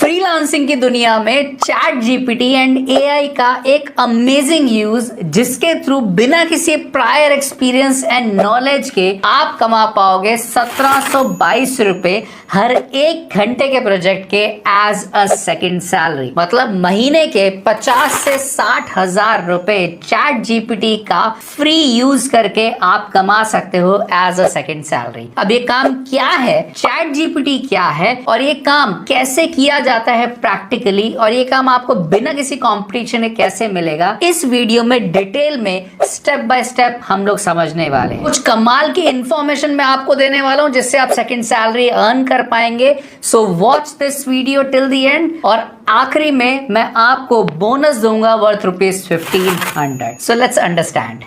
Freelancing की दुनिया में चैट जीपीटी एंड एआई का एक अमेजिंग यूज जिसके थ्रू बिना किसी प्रायर एक्सपीरियंस एंड नॉलेज के आप कमा पाओगे 1722 रुपए हर एक घंटे के प्रोजेक्ट के एज अ सेकंड सैलरी। मतलब महीने के 50 से 60 हजार रुपए चैट जीपीटी का फ्री यूज करके आप कमा सकते हो एज अ सेकंड सैलरी। अब ये काम क्या है, चैट जीपीटी क्या है और ये काम कैसे किया जाता है प्रैक्टिकली, और ये काम आपको बिना किसी कंपटीशन में कैसे मिलेगा, इस वीडियो में डिटेल में स्टेप बाय स्टेप हम लोग समझने वाले हैं। कुछ कमाल की इंफॉर्मेशन मैं आपको देने वाला हूं जिससे आप सेकंड सैलरी अर्न कर पाएंगे। So watch this video till the end, और आखिरी में मैं आपको बोनस दूंगा वर्थ ₹1500। So let's understand.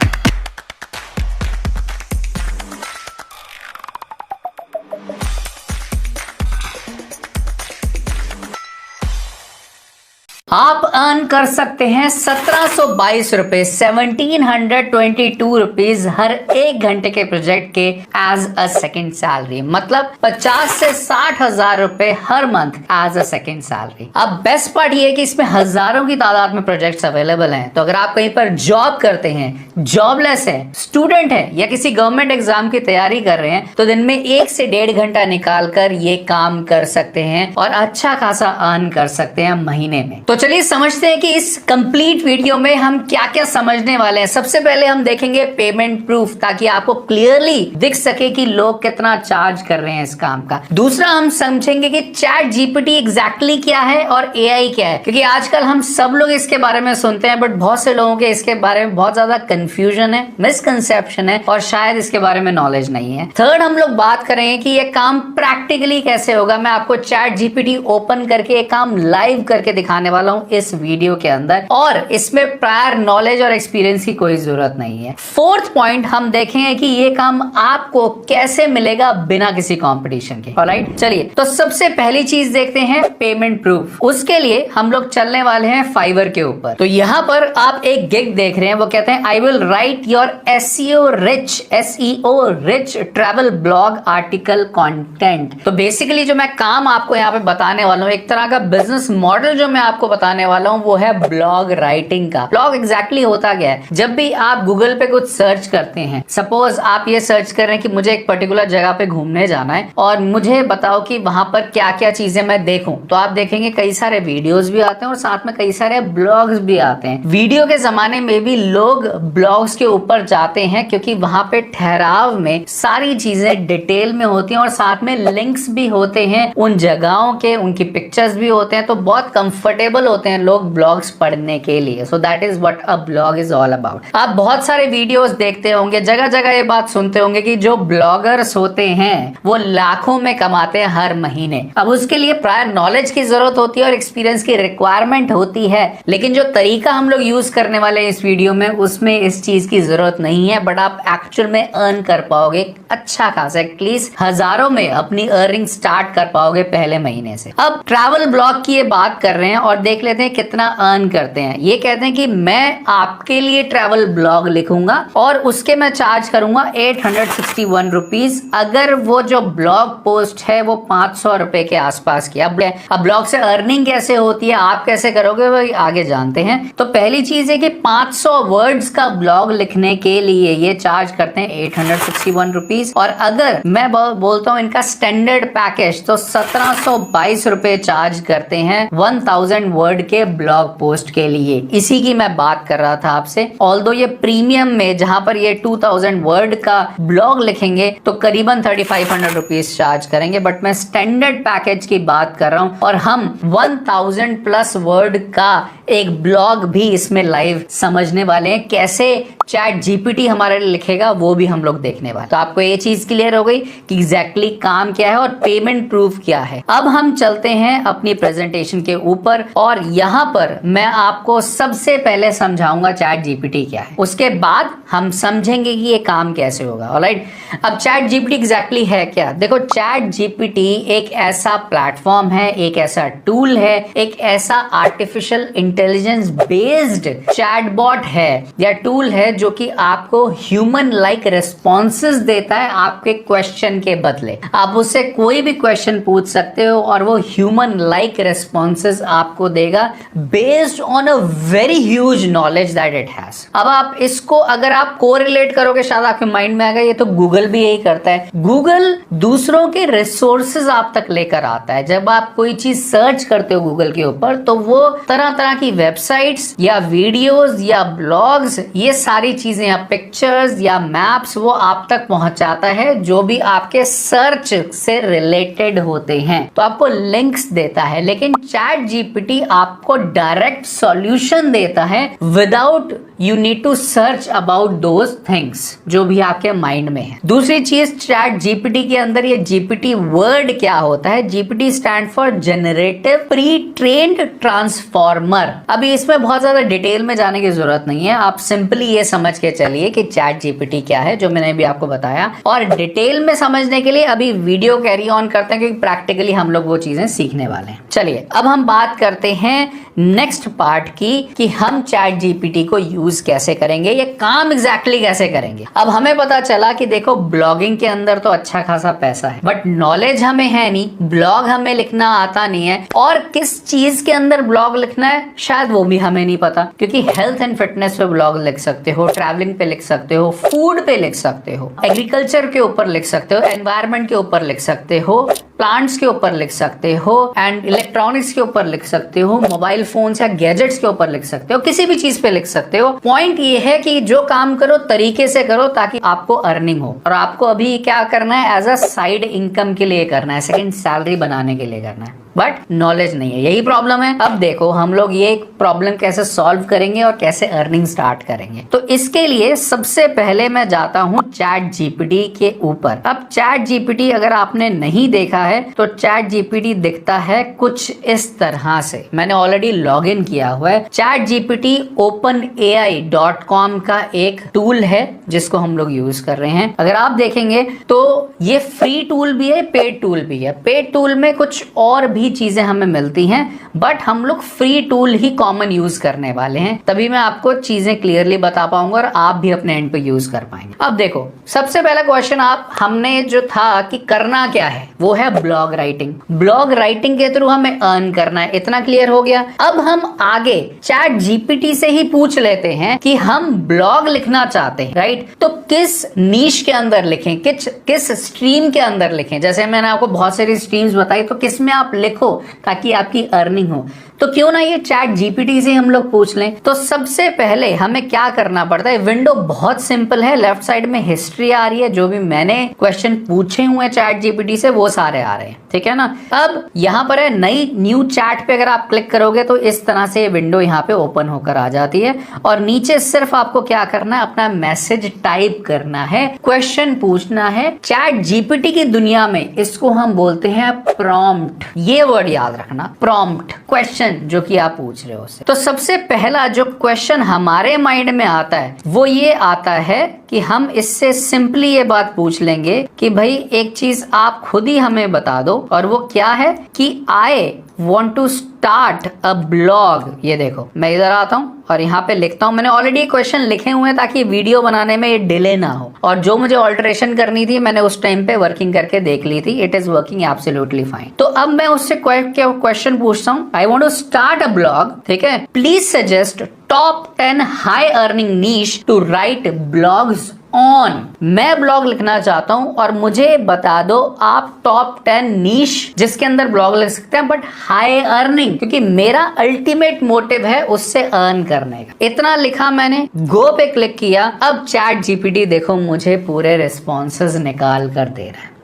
आप अर्न कर सकते हैं 1722 रुपए 1722 रुपीज हर एक घंटे के प्रोजेक्ट के एज अ सेकंड सैलरी। मतलब 50 से 60 हजार रुपए हर month as a second salary. अब बेस्ट पार्ट ये है कि इसमें हजारों की तादाद में प्रोजेक्ट्स अवेलेबल हैं। तो अगर आप कहीं पर जॉब करते हैं, जॉबलेस है, स्टूडेंट है या किसी गवर्नमेंट एग्जाम की तैयारी कर रहे हैं तो दिन में 1 से 1.5 घंटा निकाल कर ये काम कर सकते हैं और अच्छा खासा अर्न कर सकते हैं महीने में। तो चलिए समझते हैं कि इस कंप्लीट वीडियो में हम क्या क्या समझने वाले हैं। सबसे पहले हम देखेंगे पेमेंट प्रूफ, ताकि आपको क्लियरली दिख सके कि लोग कितना चार्ज कर रहे हैं इस काम का। दूसरा हम समझेंगे कि चैट जीपीटी एग्जैक्टली क्या है और एआई क्या है, क्योंकि आजकल हम सब लोग इसके बारे में सुनते हैं बट बहुत से लोगों के इसके बारे में बहुत ज्यादा कंफ्यूजन है, मिसकंसेप्शन है और शायद इसके बारे में नॉलेज नहीं है। थर्ड हम लोग बात करेंगे कि ये काम प्रैक्टिकली कैसे होगा। मैं आपको चैट जीपीटी ओपन करके ये काम लाइव करके दिखाने वाला हूं इस वीडियो के अंदर, और इसमें प्रायर नॉलेज और एक्सपीरियंस की कोई जरूरत नहीं है। फोर्थ पॉइंट हम देखेंगे कि ये काम आपको कैसे मिलेगा बिना किसी कंपटीशन के। ऑलराइट, चलिए तो सबसे पहली चीज देखते हैं पेमेंट प्रूफ। उसके लिए हम लोग चलने वाले हैं फाइवर के ऊपर। तो यहां पर आप एक गिग देख रहे हैं, वो कहते हैं I will write your SEO rich travel blog article content. तो बेसिकली जो मैं काम आपको यहाँ पे बताने वाला हूँ, एक तरह का बिजनेस मॉडल जो मैं आपको बताने वाला हूं वो है ब्लॉग राइटिंग का। ब्लॉग एग्जैक्टली होता क्या है, जब भी आप गूगल पे कुछ सर्च करते हैं, सपोज आप ये सर्च कर रहे हैं कि मुझे एक पर्टिकुलर जगह पे घूमने जाना है और मुझे बताओ कि वहां पर क्या क्या चीजें मैं देखूं, तो आप देखेंगे कई सारे वीडियोस भी आते हैं और साथ में कई सारे ब्लॉग्स भी आते हैं। वीडियो के जमाने में भी लोग ब्लॉग्स के ऊपर जाते हैं क्योंकि वहां पे ठहराव में सारी चीजें डिटेल में होती हैं और साथ में लिंक्स भी होते हैं उन जगहों के, उनकी पिक्चर्स भी होते हैं, तो बहुत कंफर्टेबल होते हैं लोग ब्लॉग्स पढ़ने के लिए। So that is what a blog is all about. आप बहुत सारे वीडियोस देखते होंगे, जगह जगह ये बात सुनते होंगे कि जो ब्लॉगर्स होते हैं वो लाखों में कमाते हैं हर महीने। अब उसके लिए प्रायर नॉलेज की जरूरत होती है और एक्सपीरियंस की रिक्वायरमेंट होती है, लेकिन जो तरीका हम लोग यूज करने वाले हैं इस वीडियो में उसमें इस चीज की जरूरत नहीं है, बट आप एक्चुअल में अर्न कर पाओगे अच्छा खासा, एटलीस्ट हजारों में अपनी अर्निंग स्टार्ट कर पाओगे पहले महीने से। अब ट्रैवल ब्लॉग की ये बात कर रहे हैं और देख लेते हैं कितना अर्न करते हैं। ये कहते हैं कि मैं आपके लिए ट्रैवल ब्लॉग लिखूंगा और उसके मैं चार्ज करूंगा 861 रुपीज, अगर वो जो ब्लॉग पोस्ट है वो 500 रुपए के आसपास की। अब ब्लॉग से अर्निंग कैसे होती है, आप कैसे करोगे वो आगे जानते हैं। तो पहली चीज है कि 500 वर्ड्स का ब्लॉग लिखने के लिए ये चार्ज करते हैं 861 रुपीज, और अगर मैं बोलता हूँ इनका स्टैंडर्ड पैकेज तो 1722 रुपए चार्ज करते हैं 1000 वर्ड के ब्लॉग पोस्ट के लिए। इसी की मैं बात कर रहा था आपसे। ऑल्दो ये प्रीमियम में जहां पर ये 2000 वर्ड का ब्लॉग लिखेंगे तो करीबन 3500 रुपीज चार्ज करेंगे, बट मैं स्टैंडर्ड पैकेज की बात कर रहा हूं और हम 1000 प्लस वर्ड का एक ब्लॉग भी इसमें लाइव समझने वाले हैं। कैसे चैट जीपीटी हमारे लिए लिखेगा वो भी हम लोग देखने वाले। तो आपको ये चीज क्लियर हो गई कि एग्जैक्टली काम क्या है और पेमेंट प्रूफ क्या है। अब हम चलते हैं अपनी प्रेजेंटेशन के ऊपर और यहाँ पर मैं आपको सबसे पहले समझाऊंगा चैट जीपीटी क्या है, उसके बाद हम समझेंगे कि ये काम कैसे होगा। ऑलराइट, अब चैट जीपीटी एग्जैक्टली है क्या। देखो, चैट जीपीटी एक ऐसा प्लेटफॉर्म है, एक ऐसा टूल है, एक ऐसा आर्टिफिशियल इंटेलिजेंस बेस्ड चैटबॉट है या टूल है जो कि आपको ह्यूमन लाइक रिस्पॉन्सेस देता है आपके क्वेश्चन के बदले। आप उससे कोई भी क्वेश्चन पूछ सकते हो और वो ह्यूमन लाइक रिस्पॉन्सेस आपको देगा based on a very huge knowledge that it has. अब आप इसको अगर आप कोरिलेट करोगे, शायद आपके माइंड में आएगा ये तो गूगल भी यही करता है। गूगल दूसरों के रिसोर्सेज आप तक लेकर आता है। जब आप कोई चीज सर्च करते हो गूगल के ऊपर तो वो तरह तरह की वेबसाइट्स या वीडियोस या ब्लॉग्स, ये सारी चीजें या पिक्चर्स या मैप्स वो आप तक पहुंचाता है जो भी आपके सर्च से रिलेटेड होते हैं, तो आपको लिंक्स देता है। लेकिन चैट जीपीटी आपको डायरेक्ट सॉल्यूशन देता है without you need to search about those things जो भी आपके माइंड में है। दूसरी चीज, चैट जीपीटी के अंदर ये जीपीटी वर्ड क्या होता है? GPT stand for generative pre trained transformer. अभी इसमें बहुत ज्यादा डिटेल में जाने की जरूरत नहीं है, आप सिंपली ये समझ के चलिए कि चैट जीपीटी क्या है, जो मैंने भी आपको बताया। और डिटेल में समझने के लिए अभी वीडियो कैरी ऑन करते हैं, क्योंकि प्रैक्टिकली हम लोग वो चीजें सीखने वाले हैं। चलिए अब हम बात करते हैं नेक्स्ट पार्ट की कि हम चैट जीपीटी को यूज कैसे करेंगे, ये काम एग्जैक्टली कैसे करेंगे। अब हमें पता चला कि देखो ब्लॉगिंग के अंदर तो अच्छा खासा पैसा है, बट नॉलेज हमें है नहीं, ब्लॉग हमें लिखना आता नहीं है, और किस चीज के अंदर ब्लॉग लिखना है शायद वो भी हमें नहीं पता। क्योंकि हेल्थ एंड फिटनेस पे ब्लॉग लिख सकते हो, ट्रैवलिंग पे लिख सकते हो, फूड पे लिख सकते हो, एग्रीकल्चर के ऊपर लिख सकते हो, एनवायरमेंट के ऊपर लिख सकते हो, प्लांट्स के ऊपर लिख सकते हो, एंड इलेक्ट्रॉनिक्स के ऊपर लिख सकते हो, मोबाइल फोन्स या गैजेट्स के ऊपर लिख सकते हो, किसी भी चीज पे लिख सकते हो। पॉइंट ये है कि जो काम करो तरीके से करो ताकि आपको अर्निंग हो। और आपको अभी क्या करना है, एज अ साइड इनकम के लिए करना है, सेकंड सैलरी बनाने के लिए करना है, बट नॉलेज नहीं है, यही प्रॉब्लम है। अब देखो हम लोग ये प्रॉब्लम कैसे सॉल्व करेंगे और कैसे अर्निंग स्टार्ट करेंगे। तो इसके लिए सबसे पहले मैं जाता हूं चैट जीपीटी के ऊपर। अब चैट जीपीटी अगर आपने नहीं देखा है तो चैट जीपीटी दिखता है कुछ इस तरह से। मैंने ऑलरेडी लॉग इन किया हुआ है। चैट जीपीटी openai.com का एक टूल है जिसको हम लोग यूज कर रहे हैं। अगर आप देखेंगे तो ये फ्री टूल भी है, पेड टूल भी है। पेड टूल में कुछ और भी चीजें हमें मिलती हैं, बट हम लोग फ्री टूल ही कॉमन यूज करने वाले हैं, तभी मैं आपको चीजें क्लियरली बता पाऊंगा और आप भी अपने एंड पे यूज कर पाएंगे। अब देखो सबसे पहला क्वेश्चन हमने जो था कि करना क्या है, वो है ब्लॉग राइटिंग। ब्लॉग राइटिंग के थ्रू हमें अर्न करना है, इतना क्लियर हो गया। अब हम आगे चैट जीपीटी से ही पूछ लेते हैं कि हम ब्लॉग लिखना चाहते हैं, राइट? तो किस नीश के अंदर लिखें, किस स्ट्रीम के अंदर लिखें। जैसे मैंने आपको बहुत सारी स्ट्रीम्स बताई, तो किस में आप लिखो ताकि आपकी अर्निंग हो। तो क्यों ना ये चैट जीपीटी से हम लोग पूछ लें। तो सबसे पहले हमें क्या करना पड़ता है, विंडो बहुत सिंपल है, लेफ्ट साइड में हिस्ट्री आ रही है, जो भी मैंने क्वेश्चन पूछे हुए चैट जीपीटी से वो सारे आ रहे हैं, ठीक है ना। अब यहाँ पर है नई न्यू चैट पे अगर आप क्लिक करोगे तो इस तरह से विंडो यहाँ पे ओपन होकर आ जाती है, और नीचे सिर्फ आपको क्या करना है, अपना मैसेज टाइप करना है, क्वेश्चन पूछना है। चैट जीपीटी की दुनिया में इसको हम बोलते हैं प्रॉम्प्ट। ये वर्ड याद रखना, प्रॉम्प्ट, क्वेश्चन जो कि आप पूछ रहे हो उससे। तो सबसे पहला जो क्वेश्चन हमारे माइंड में आता है वो ये आता है कि हम इससे सिंपली ये बात पूछ लेंगे कि भाई एक चीज आप खुद ही हमें बता दो, और वो क्या है कि आई want to start a blog। ये देखो मैं इधर आता हूँ और यहाँ पे लिखता हूँ। मैंने ऑलरेडी क्वेश्चन लिखे हुए हैं ताकि वीडियो बनाने में ये डिले ना हो, और जो मुझे ऑल्टरेशन करनी थी मैंने उस टाइम पे वर्किंग करके देख ली थी। It is working absolutely fine. तो अब मैं उससे क्वेश्चन पूछता हूँ, I want to start a blog, ठीक है, please suggest top 10 high earning niche to write blogs on. मैं ब्लॉग लिखना चाहता हूं और मुझे बता दो आप टॉप 10 नीश जिसके अंदर ब्लॉग लिख सकते हैं, बट हाई अर्निंग, क्योंकि मेरा अल्टीमेट मोटिव है उससे अर्न करने का। इतना लिखा मैंने, गो पे क्लिक किया। अब चैट जीपीटी देखो मुझे पूरे रिस्पॉन्सेज निकाल कर दे रहा है।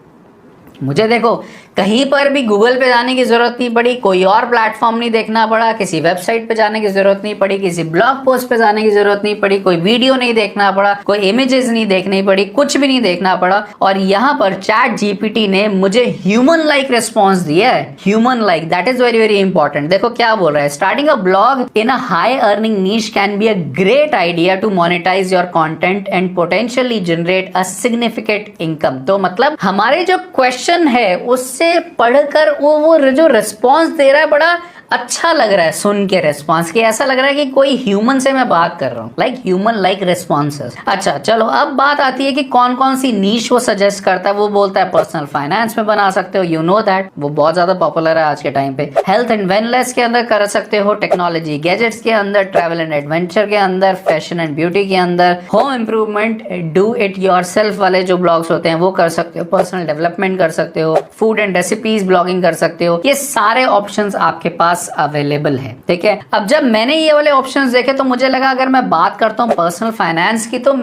मुझे देखो कहीं पर भी गूगल पे जाने की जरूरत नहीं पड़ी, कोई और प्लेटफॉर्म नहीं देखना पड़ा, किसी वेबसाइट पे जाने की जरूरत नहीं पड़ी, किसी ब्लॉग पोस्ट पे जाने की जरूरत नहीं पड़ी, कोई वीडियो नहीं देखना पड़ा, कोई इमेजेस नहीं देखनी पड़ी, कुछ भी नहीं देखना पड़ा। और यहाँ पर चैट जीपीटी ने मुझे ह्यूमन लाइक रिस्पॉन्स दिया है। Human like, that is very very important. देखो क्या बोल रहा है, starting a blog in a high earning niche can be a great idea to monetise your content and potentially generate a significant income. तो मतलब हमारे जो क्वेश्चन है उससे पढ़कर वो जो रिस्पॉन्स दे रहा है बड़ा अच्छा लग रहा है सुन के रिस्पॉन्स कि ऐसा लग रहा है कि कोई ह्यूमन से मैं बात कर रहा हूँ, लाइक ह्यूमन लाइक रिस्पॉन्सेस। अच्छा चलो, अब बात आती है कि कौन कौन सी नीश वो सजेस्ट करता है। वो बोलता है पर्सनल फाइनेंस में बना सकते हो, यू नो दैट वो बहुत ज्यादा पॉपुलर है आज के टाइम पे। हेल्थ एंड वेलनेस के अंदर कर सकते हो, टेक्नोलॉजी गैजेट्स के अंदर, ट्रैवल एंड एडवेंचर के अंदर, फैशन एंड ब्यूटी के अंदर, home improvement, do it yourself वाले जो ब्लॉग्स होते हैं वो कर सकते हो, पर्सनल डेवलपमेंट कर सकते हो, फूड एंड रेसिपीज ब्लॉगिंग कर सकते हो। ये सारे ऑप्शंस आपके पास अवेलेबल है, ठीक है। अब जब मैंने ये वाले ऑप्शंस देखे तो मुझे लगा अगर मैं बात करता हूँ पर्सनल फाइनेंस की तो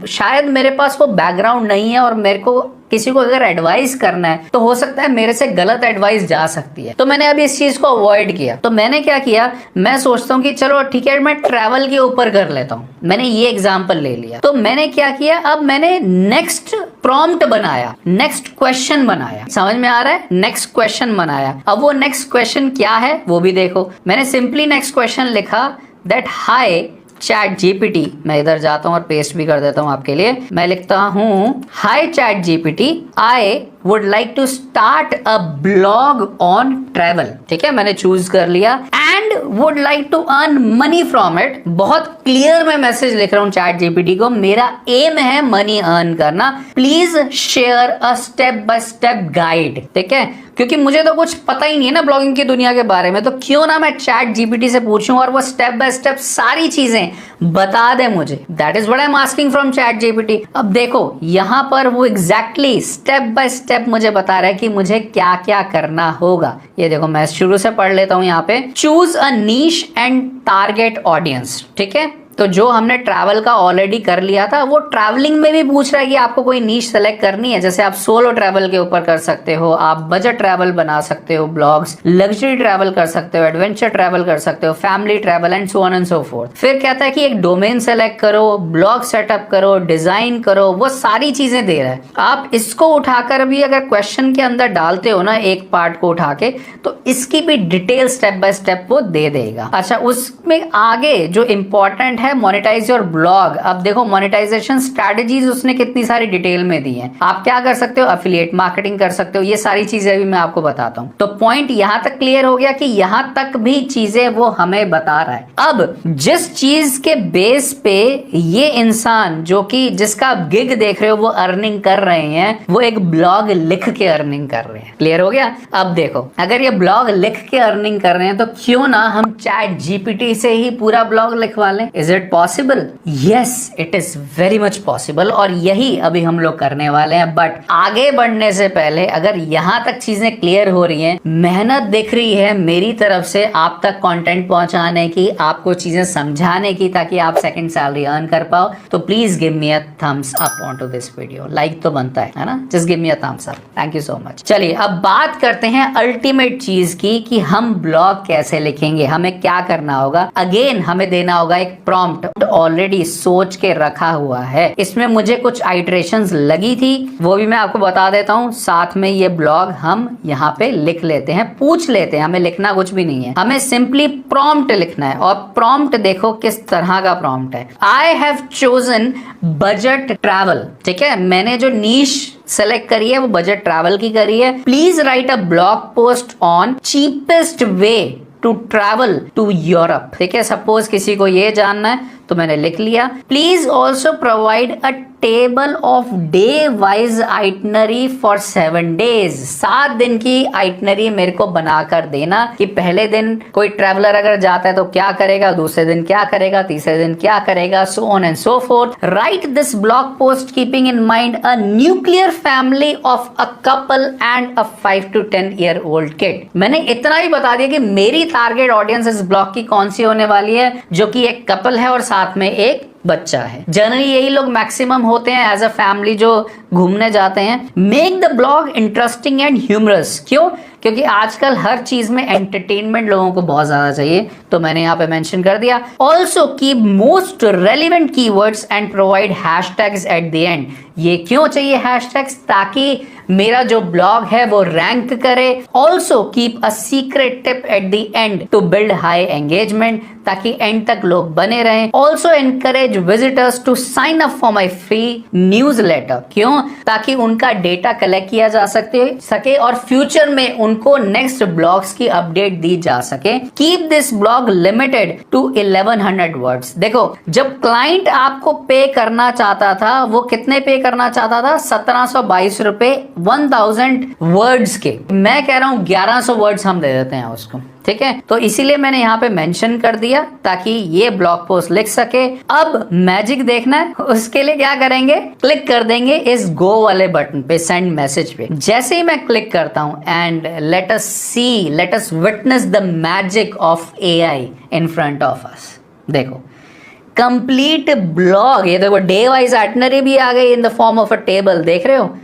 शायद मेरे पास वो बैकग्राउंड नहीं है, और मेरे को किसी को अगर एडवाइस करना है तो हो सकता है मेरे से गलत एडवाइस जा सकती है। तो मैंने अभी इस चीज को अवॉइड किया। तो मैंने क्या किया, मैं सोचता हूँ कि चलो ठीक है मैं ट्रैवल के ऊपर कर लेता हूँ। मैंने ये एग्जांपल ले लिया। तो मैंने क्या किया, अब मैंने नेक्स्ट प्रॉम्प्ट बनाया, नेक्स्ट क्वेश्चन बनाया। समझ में आ रहा है? नेक्स्ट क्वेश्चन बनाया। अब वो नेक्स्ट क्वेश्चन क्या है वो भी देखो। मैंने सिंपली नेक्स्ट क्वेश्चन लिखा दैट हाय चैट जीपीटी। मैं इधर जाता हूँ और पेस्ट भी कर देता हूँ आपके लिए। मैं लिखता हूँ hi chat GPT, I would like to start a blog on travel. ठीक है, मैंने चूज कर लिया and would like to earn money from it. बहुत क्लियर मैं मैसेज लिख रहा हूँ चैट जीपीटी को, मेरा एम है मनी अर्न करना, please share a step by step guide. ठीक है, क्योंकि मुझे तो कुछ पता ही नहीं है ना ब्लॉगिंग की दुनिया के बारे में, तो क्यों ना मैं चैट जीपीटी से पूछूं और वो स्टेप बाय स्टेप सारी चीजें बता दे मुझे। That is what I am asking from chat GPT. अब देखो यहाँ पर वो एग्जैक्टली स्टेप बाय स्टेप मुझे बता रहा है कि मुझे क्या क्या करना होगा। ये देखो मैं शुरू से पढ़ लेता हूँ यहाँ पे। Choose a niche and target audience. ठीक है, तो जो हमने ट्रैवल का ऑलरेडी कर लिया था वो ट्रैवलिंग में भी पूछ रहा है कि आपको कोई नीश सेलेक्ट करनी है। जैसे आप सोलो ट्रैवल के ऊपर कर सकते हो, आप बजट ट्रैवल बना सकते हो, ब्लॉग्स, लग्जरी ट्रैवल कर सकते हो, एडवेंचर ट्रैवल कर सकते हो, family travel and so on and so fourth. फिर कहता है कि एक डोमेन सेलेक्ट करो, ब्लॉग सेटअप करो, डिजाइन करो, वो सारी चीजें दे रहा है। आप इसको उठाकर भी अगर क्वेश्चन के अंदर डालते हो ना एक पार्ट को उठा के, तो इसकी भी डिटेल स्टेप बाय स्टेप वो दे देगा। अच्छा, उसमें आगे जो इंपॉर्टेंट है मोनेटाइज योर ब्लॉग। अब देखो मोनेटाइजेशन स्ट्रेटजीज उसने कितनी सारी डिटेल में दी हैं। आप क्या कर सकते हो, एफिलिएट मार्केटिंग कर सकते हो, ये सारी चीजें भी मैं आपको बताता हूं। तो पॉइंट यहां तक क्लियर हो गया कि यहां तक भी चीजें वो हमें बता रहा है। अब जिस चीज के बेस पे ये इंसान जो कि जिसका गिग देख रहे हो वो अर्निंग कर रहे हैं, वो एक ब्लॉग लिख के अर्निंग कर रहे हैं। क्लियर हो गया? अब देखो अगर ये ब्लॉग लिख के अर्निंग कर रहे हैं तो क्यों ना हम चैट जीपीटी से ही पूरा ब्लॉग लिखवा लें। Is it possible? Yes, it is very much possible, और यही अभी हम लोग करने वाले हैं। बट आगे बढ़ने से पहले अगर यहां तक चीजें क्लियर हो रही हैं, मेहनत दिख रही है मेरी तरफ से आप तक कंटेंट पहुंचाने की, आपको चीजें समझाने की, ताकि आप सेकंड सैलरी अर्न कर पाओ, तो please give me a thumbs up on to this video. Like तो बनता है ना? Just give me a thumbs up. Thank you so much. चलिए अब बात करते हैं अल्टीमेट चीज की कि हम ब्लॉग कैसे लिखेंगे, हमें क्या करना होगा। अगेन हमें देना होगा एक प्रॉम्प्ट, ऑलरेडी सोच के रखा हुआ है। इसमें मुझे कुछ आइटरेशंस लगी थी, वो भी मैं आपको बता देता हूँ। साथ में ये ब्लॉग हम यहाँ पे लिख लेते हैं, पूछ लेते हैं। हमें लिखना कुछ भी नहीं है, हमें सिंपली प्रॉम्प्ट लिखना है। और प्रॉम्प्ट देखो किस तरह का प्रॉम्प्ट है। I have chosen budget travel. ठीक है, मैंने जो नीश सेलेक्ट करी है वो बजट ट्रैवल की करी है। Please write a blog post on cheapest way to travel to Europe. ठीक है, सपोज किसी को ये जानना है तो मैंने लिख लिया। Please also provide a table of day wise itinerary for 7 days। 7 दिन की आइटनरी मेरे को बनाकर देना कि पहले दिन कोई ट्रैवलर अगर जाता है तो क्या करेगा, दूसरे दिन क्या करेगा, तीसरे दिन क्या करेगा, so on and so fourth. Right this blog post keeping in mind a nuclear family of a couple and a 5 to 10 year old kid. मैंने इतना ही बता दिया कि मेरी टारगेट ऑडियंस इस ब्लॉग की कौन सी होने वाली है, जो कि एक कपल है और साथ में एक बच्चा है। जनरली यही लोग मैक्सिमम होते हैं एज अ फैमिली जो घूमने जाते हैं। Make the blog interesting and humorous. क्यों? क्योंकि आजकल हर चीज में एंटरटेनमेंट लोगों को बहुत ज्यादा चाहिए, तो मैंने यहाँ पे मेंशन कर दिया। Also keep most relevant keywords and provide hashtags eight the and. ये क्यों चाहिए हैशटैग्स? ताकि मेरा जो ब्लॉग है वो रैंक करे। Also keep a secret tip at the end to build high engagement, ताकि एंड तक लोग बने रहें। Also encourage visitors to sign up for my free newsletter. क्यों? ताकि उनका डेटा कलेक्ट किया जा सके और फ्यूचर में उनको नेक्स्ट ब्लॉग्स की अपडेट दी जा सके। Keep this blog limited to 1100 words. देखो, जब क्लाइंट आपको पे करना चाहता था, वो कितने पे करना चाहता था? 1722 रुपए 1000 वर्ड्स के। मैं कह रहा हूं 1100 वर्ड्स हम दे देते हैं उसको, ठीक है। तो इसीलिए मैंने यहाँ पे मेंशन कर दिया ताकि ये ब्लॉग पोस्ट लिख सके। अब मैजिक देखना है, उसके लिए क्या करेंगे? क्लिक कर देंगे इस गो वाले बटन पे, सेंड मैसेज पे। जैसे ही मैं क्लिक करता हूं and let us witness the magic of AI in front of us. देखो, कंप्लीट ब्लॉग, ये देखो डे वाइज आइटनरी भी आ गई in the form of a table, देख रहे हो?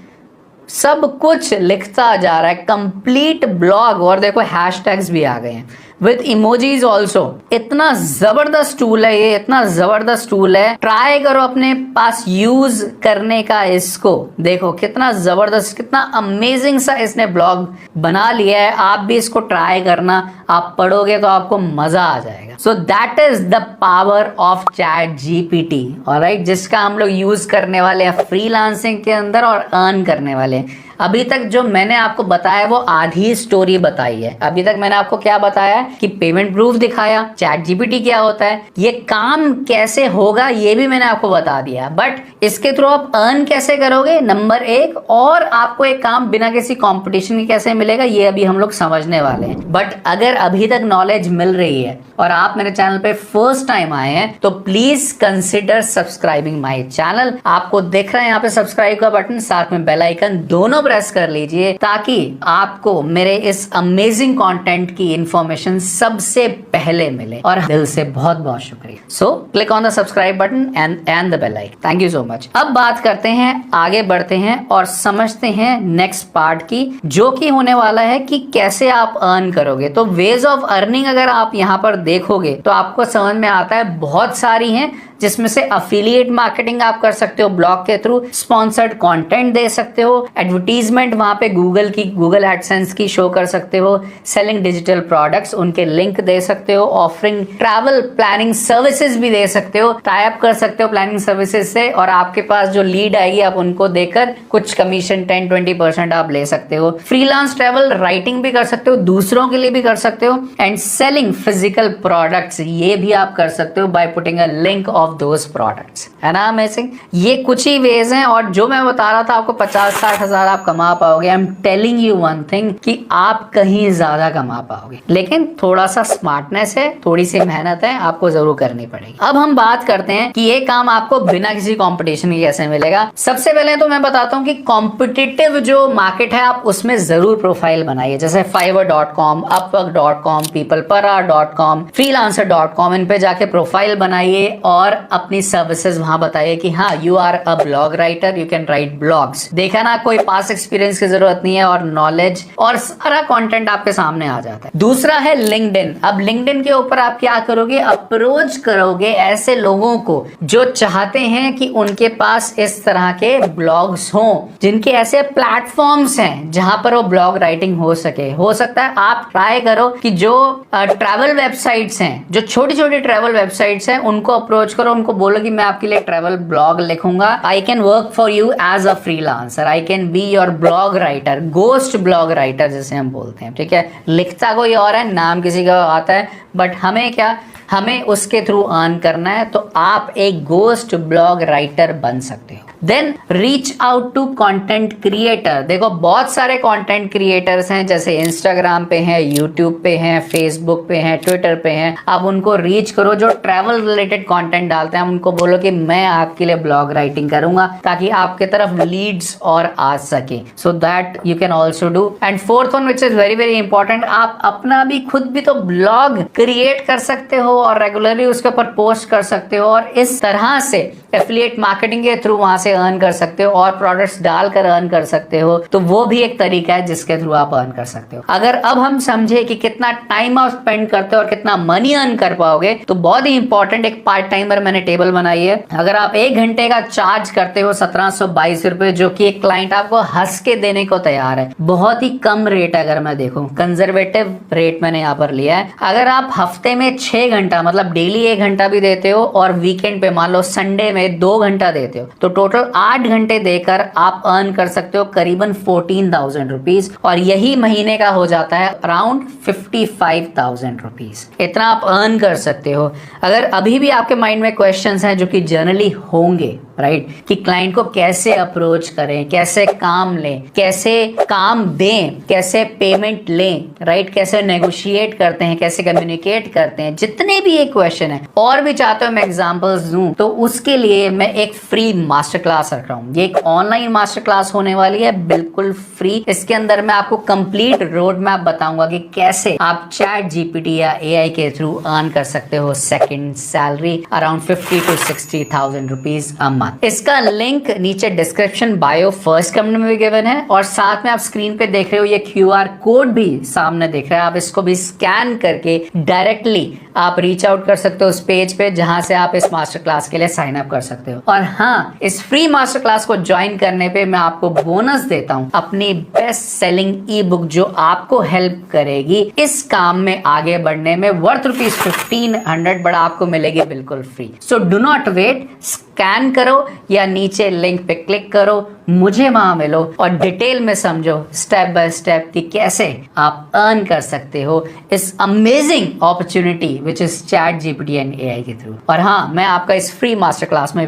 सब कुछ लिखता जा रहा है, कंप्लीट ब्लॉग। और देखो हैशटैग्स भी आ गए हैं विद इमोजीज ऑल्सो। इतना जबरदस्त टूल है ये, इतना जबरदस्त टूल है। ट्राई करो अपने पास यूज करने का इसको। देखो कितना जबरदस्त, कितना अमेजिंग सा इसने ब्लॉग बना लिया है। आप भी इसको ट्राई करना, आप पढ़ोगे तो आपको मजा आ जाएगा। So that is the power of chat GPT, alright, जिसका हम लोग यूज करने वाले हैं फ्रीलांसिंग के अंदर और अर्न करने वाले हैं। अभी तक जो मैंने आपको बताया वो आधी स्टोरी बताई है। अभी तक मैंने आपको क्या बताया कि पेमेंट प्रूफ दिखाया, चैट जीपीटी क्या होता है, ये काम कैसे होगा ये भी मैंने आपको बता दिया। बट इसके थ्रू आप अर्न कैसे करोगे, नंबर 1, और आपको एक काम बिना किसी कंपटीशन के कैसे मिलेगा, ये अभी हम लोग समझने वाले हैं। बट अगर अभी तक नॉलेज मिल रही है और आप मेरे चैनल पे फर्स्ट टाइम आए हैं तो please consider subscribing my channel. आपको दिख रहा है यहाँ पे सब्सक्राइब का बटन, साथ में बेल आइकन, दोनों प्रेस कर लीजिए ताकि आपको मेरे इस अमेजिंग कंटेंट की इंफॉर्मेशन सबसे पहले मिले। और दिल से बहुत बहुत शुक्रिया। So click on the subscribe button and the bell icon. Thank you so much. अब बात करते हैं, आगे बढ़ते हैं और समझते हैं नेक्स्ट पार्ट की, जो कि होने वाला है कि कैसे आप अर्न करोगे। तो वेज ऑफ अर्निंग अगर आप यहाँ पर देखोगे तो आपको समझ में आता है बहुत सारी हैं, जिसमें से अफिलिएट मार्केटिंग आप कर सकते हो ब्लॉग के थ्रू, स्पॉन्सर्ड कंटेंट दे सकते हो, एडवर्टीजमेंट वहां पे गूगल एडसेंस की शो कर सकते हो, सेलिंग डिजिटल प्रोडक्ट्स उनके लिंक दे सकते हो, ऑफरिंग ट्रैवल प्लानिंग सर्विसेज भी दे सकते हो, टाई अप कर सकते हो प्लानिंग सर्विसेज से, और आपके पास जो लीड आएगी आप उनको देकर कुछ कमीशन 10-20% आप ले सकते हो। फ्रीलांस ट्रैवल राइटिंग भी कर सकते हो, दूसरों के लिए भी कर सकते हो, एंड सेलिंग फिजिकल प्रोडक्ट्स ये भी आप कर सकते हो by putting a link of those products, है ना अमेजिंग। ये कुछ ही वेज हैं, और जो मैं बता रहा था आपको 50-60 हजार आप कमा पाओगे। I am telling you one thing कि आप कहीं ज्यादा कमा पाओगे, लेकिन थोड़ा सा स्मार्टनेस है, थोड़ी सी मेहनत है, आपको जरूर करनी पड़ेगी। अब हम बात करते हैं कि ये काम आपको बिना किसी कंपटीशन के कैसे मिलेगा। सबसे पहले तो मैं बताता हूँ कि कॉम्पिटिटिव जो मार्केट है आप उसमें जरूर प्रोफाइल बनाइए, जैसे fiverr.com, upwork.com, peoplepara.com, freelancer.com, इन पे जाके प्रोफाइल बनाइए और अपनी सर्विसेज वहां बताइए कि हाँ you are a blog writer, you can write blogs. देखा ना, कोई पास एक्सपीरियंस की जरूरत नहीं है, और नॉलेज और सारा कंटेंट आपके सामने आ जाता है। दूसरा है लिंक्डइन। अब लिंक्डइन के ऊपर आप क्या करोगे, अप्रोच करोगे ऐसे लोगों को जो चाहते हैं कि उनके पास इस तरह के ब्लॉग्स हों, जिनके ऐसे प्लेटफॉर्म्स हैं जहां पर वो ब्लॉग राइटिंग हो सके। हो सकता है आप ट्राई करो कि जो ट्रैवल वेबसाइट्स हैं, जो छोटी छोटी ट्रैवल वेबसाइट्स हैं, उनको अप्रोच करो, उनको बोलो कि मैं आपके लिए ट्रैवल ब्लॉग लिखूंगा, I can work for you as a freelancer, I can be your blog writer, ghost blog writer जिसे हम बोलते हैं, ठीक है। लिखता कोई और है, नाम किसी का आता है, बट हमें क्या, हमें उसके थ्रू अर्न करना है, तो आप एक गोस्ट ब्लॉग राइटर बन सकते हो। Then reach out to content creator. देखो बहुत सारे कंटेंट क्रिएटर्स हैं, जैसे इंस्टाग्राम पे हैं, यूट्यूब पे हैं, फेसबुक पे हैं, ट्विटर पे हैं। आप उनको रीच करो जो ट्रैवल रिलेटेड कंटेंट डालते हैं, उनको बोलो कि मैं आपके लिए ब्लॉग राइटिंग करूंगा, ताकि आपके तरफ लीड्स और आ सके। So that you can also do. And fourth one which is very very important, आप अपना भी खुद भी तो ब्लॉग क्रिएट कर सकते हो और रेगुलरली उसके ऊपर पोस्ट कर सकते हो, और इस तरह से एफिलिएट मार्केटिंग के थ्रू वहां से अर्न कर सकते हो और प्रोडक्ट्स डालकर अर्न कर सकते हो। तो वो भी एक तरीका है जिसके थ्रू आप अर्न कर सकते हो। अगर अब हम समझे कि कितना टाइम आप स्पेंड करते हो और कितना मनी अर्न कर पाओगे, तो बहुत ही इंपॉर्टेंट एक पार्ट टाइमर मैंने टेबल बनाई है। अगर आप 1 घंटे का चार्ज करते हो 1722 रुपए, जो कि एक क्लाइंट आपको हंस के देने को तैयार है। बहुत ही कम रेट अगर मैं देखूं, कंजर्वेटिव रेट मैंने यहाँ पर लिया है। अगर आप हफ्ते में 6 घंटा मतलब डेली 1 घंटा भी देते हो और वीकेंड पे मान लो संडे में 2 घंटा देते हो तो टोटल 8 घंटे देकर आप अर्न कर सकते हो करीबन 14,000 रुपीज, और यही महीने का हो जाता है अराउंड 55,000 रुपीज। इतना आप अर्न कर सकते हो। अगर अभी भी आपके माइंड में क्वेश्चंस हैं जो कि जनरली होंगे, राइट, कि क्लाइंट को कैसे अप्रोच करें, कैसे काम लें, कैसे काम दें, कैसे पेमेंट लें, राइट, कैसे नेगोशिएट करते हैं, कैसे कम्युनिकेट करते हैं, जितने भी ये क्वेश्चन है और भी चाहते हो मैं एग्जांपल्स दूं, तो उसके लिए मैं एक फ्री मास्टर क्लास रख रहा हूं। ये एक ऑनलाइन मास्टर क्लास होने वाली है, बिल्कुल फ्री। इसके अंदर मैं आपको कंप्लीट रोड मैप बताऊंगा कि कैसे आप चैट जीपीटी या एआई के थ्रू अर्न कर सकते हो second salary around 50 to 60,000 rupees a month. इसका लिंक नीचे डिस्क्रिप्शन बायो फर्स्ट कमेंट में भी गिवन है, और साथ में आप स्क्रीन पे देख रहे हो ये क्यूआर कोड भी सामने दिख रहा है। आप इसको भी स्कैन करके डायरेक्टली आप रीच आउट कर सकते हो उस पेज पे जहां से आप इस मास्टर क्लास के लिए साइन अप कर सकते हो। और हाँ, इस फ्री मास्टर क्लास को ज्वाइन करने पे मैं आपको बोनस देता हूं, अपनी बेस्ट सेलिंग ई बुक जो आपको हेल्प करेगी इस काम में आगे बढ़ने में, वर्थ ₹1500, बड़ा आपको मिलेगी बिल्कुल free. So do not wait, scan करो या नीचे लिंक पे क्लिक करो, मुझे वहां मिलो और डिटेल में समझो स्टेप बाय स्टेप कि कैसे आप अर्न कर सकते हो इस amazing opportunity which is chat GPT and AI के थ्रू। और हाँ, मैं आपका इस फ्री मास्टर क्लास में